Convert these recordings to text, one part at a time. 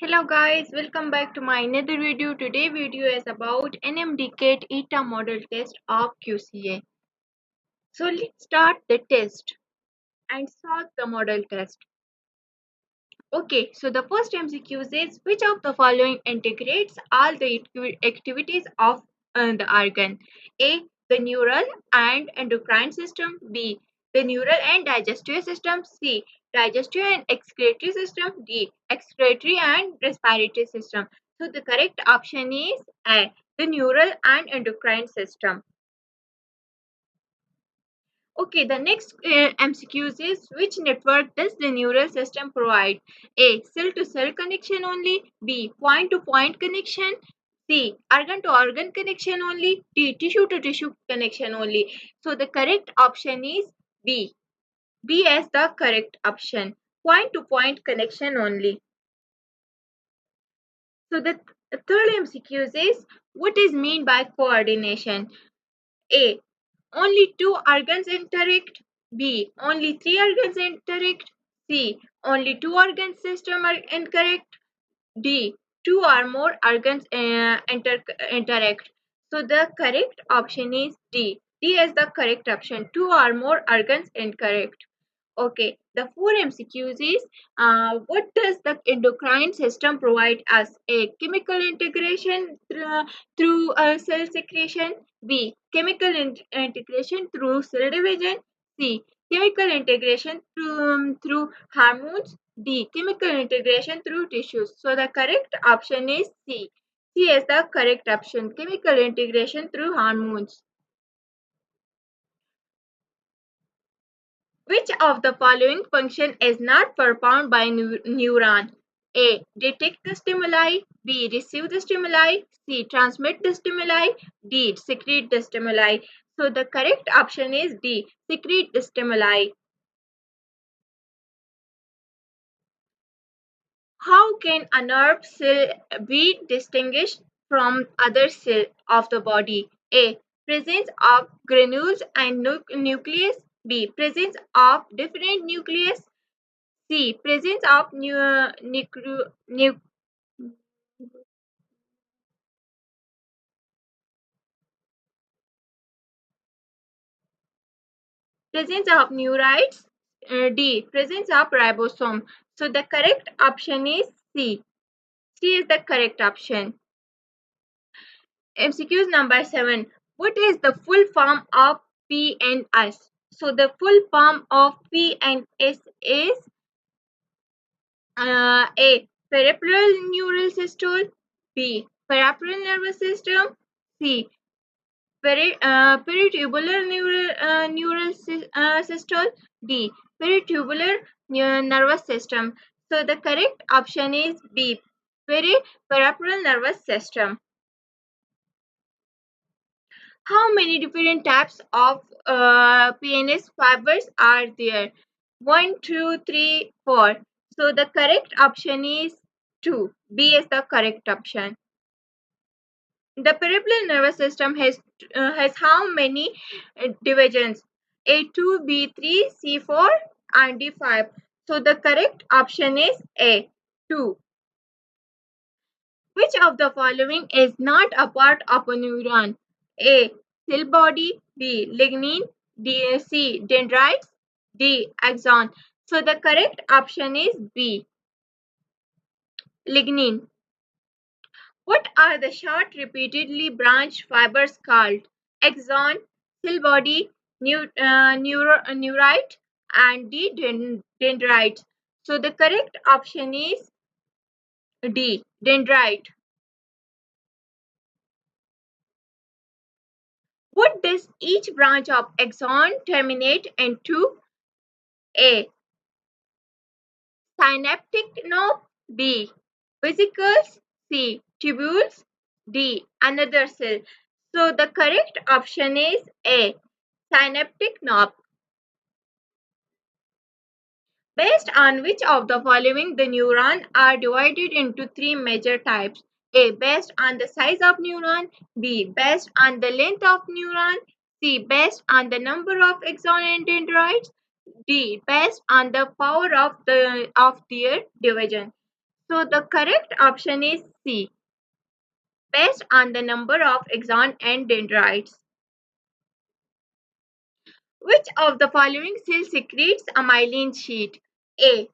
Hello guys, welcome back to my another video. Today video is about NMDCAT eata model test of QCA. So let's start the test and solve the model test. Okay, so the first MCQ is which of the following integrates all the activities of the organ? A. The neural and endocrine system. B. The neural and digestive system. C. Digestive and excretory system. D. Excretory and respiratory system. So the correct option is A. The neural and endocrine system. Okay, the next MCQs is which network does the neural system provide? A. Cell to cell connection only. B. Point to point connection. C. Organ to organ connection only. D. Tissue to tissue connection only. So the correct option is B. B as the correct option. Point to point connection only. So the third MCQs is what is mean by coordination? A. Only two organs interact. B. Only three organs interact. C. Only two organ systems are incorrect. D. Two or more organs interact. So the correct option is D. D is the correct option. Two or more organs incorrect. Okay, the four MCQs is what does the endocrine system provide us? A. Chemical integration through cell secretion. B. Chemical integration through cell division. C. Chemical integration through hormones. D. Chemical integration through tissues. So the correct option is C. C is the correct option. Chemical integration through hormones. Which of the following function is not performed by neuron? A. Detect the stimuli. B. Receive the stimuli. C. Transmit the stimuli. D. Secrete the stimuli. So the correct option is D. Secrete the stimuli. How can a nerve cell be distinguished from other cells of the body? A. Presence of granules and nucleus. B. Presence of different nucleus. C. Presence of presence of neurites. D. Presence of ribosome. So the correct option is C. C is the correct option. MCQ number 7. What is the full form of PNS? So the full form of PNS is A. Peripheral neural system. B. Peripheral nervous system. C. Peritubular neural system. D. Peritubular nervous system. So the correct option is B. Peripheral nervous system. How many different types of PNS fibers are there? 1, 2, 3, 4. So the correct option is 2. B is the correct option. The peripheral nervous system has how many divisions? A2, B3, C4, and D5. So the correct option is A, 2. Which of the following is not a part of a neuron? A. Cell body. B. Lignin. C. Dendrites. D. Axon. So the correct option is B. Lignin. What are the short repeatedly branched fibers called? Axon, cell body, neurite, and D. Dendrite. So the correct option is D. Dendrite. What does each branch of axon terminate into? A. Synaptic knob. B. Vesicles. C. Tubules. D. Another cell. So the correct option is A. Synaptic knob. Based on which of the following the neurons are divided into three major types? A. Based on the size of neuron. B. Based on the length of neuron. C. Based on the number of axon and dendrites. D. Based on the power of their division. So the correct option is C, based on the number of axons and dendrites. Which of the following cell secretes a myelin sheet? A.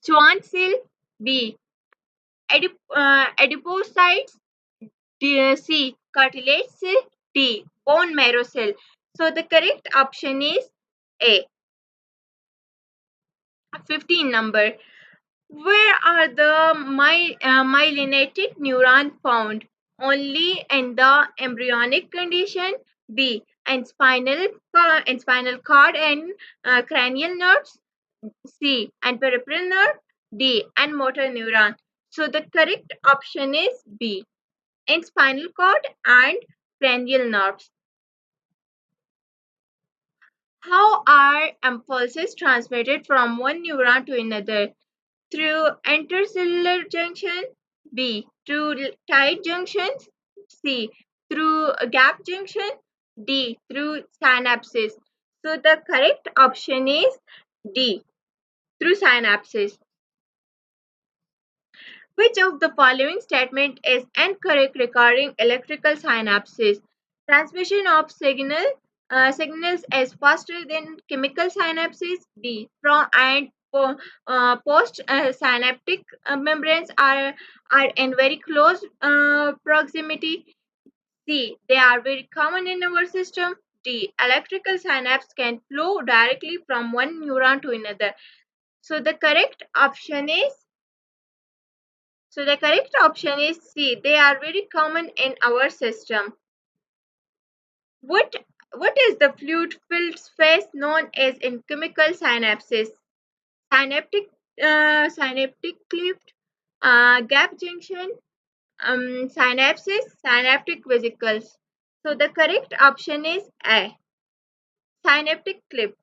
Schwann cell. B. Adipocytes. C. Cartilage cell. D. Bone marrow cell. So the correct option is A. 15 number. Where are the myelinated neurons found? Only in the embryonic condition. B. And spinal cord and cranial nerves. C. And peripheral nerve. D. And motor neuron. So the correct option is B. In spinal cord and cranial nerves. How are impulses transmitted from one neuron to another? Through intercellular junction. B. Through tight junctions. C. Through gap junction. D. Through synapses. So the correct option is D. Through synapses. Which of the following statement is incorrect regarding electrical synapses? Transmission of signals is faster than chemical synapses. D. Post synaptic membranes are in very close proximity. C. They are very common in our system. D. Electrical synapse can flow directly from one neuron to another. So the correct option is C. They are very common in our system. What is the fluid-filled space known as in chemical synapses? Synaptic cleft, gap junction, synaptic vesicles. So the correct option is A. Synaptic cleft.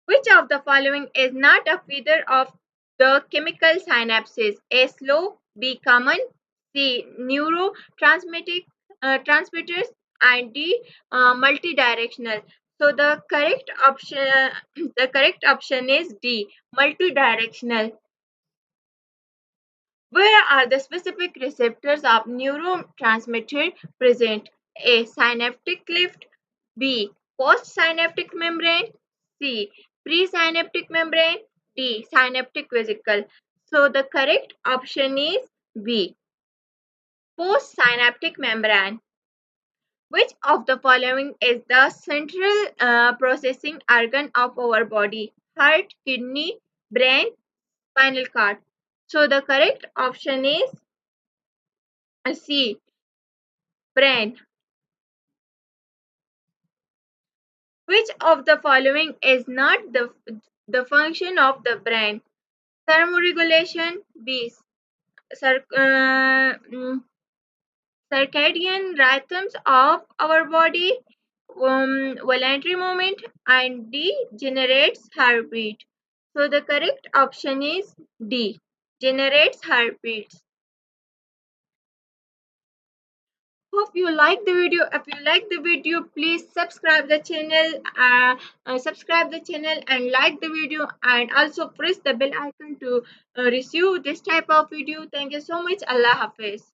Which of the following is not a feeder of the chemical synapses? A. Slow. B. Common. C. Transmitters. And D. Multidirectional. So the correct option is D. Multidirectional. Where are the specific receptors of neurotransmitter present? A. Synaptic cleft. B. Postsynaptic membrane. C. Presynaptic membrane. D. Synaptic vesicle. So the correct option is B. Postsynaptic membrane. Which of the following is the central processing organ of our body? Heart, kidney, brain, spinal cord. So the correct option is C. Brain. Which of the following is not the function of the brain? Thermoregulation. B. Circadian rhythms of our body. Voluntary movement. And D. Generates heartbeat. So the correct option is D. Generates heartbeats. Hope you like the video. If you like the video, please subscribe the channel, and like the video, and also press the bell icon to receive this type of video. Thank you so much. Allah Hafiz.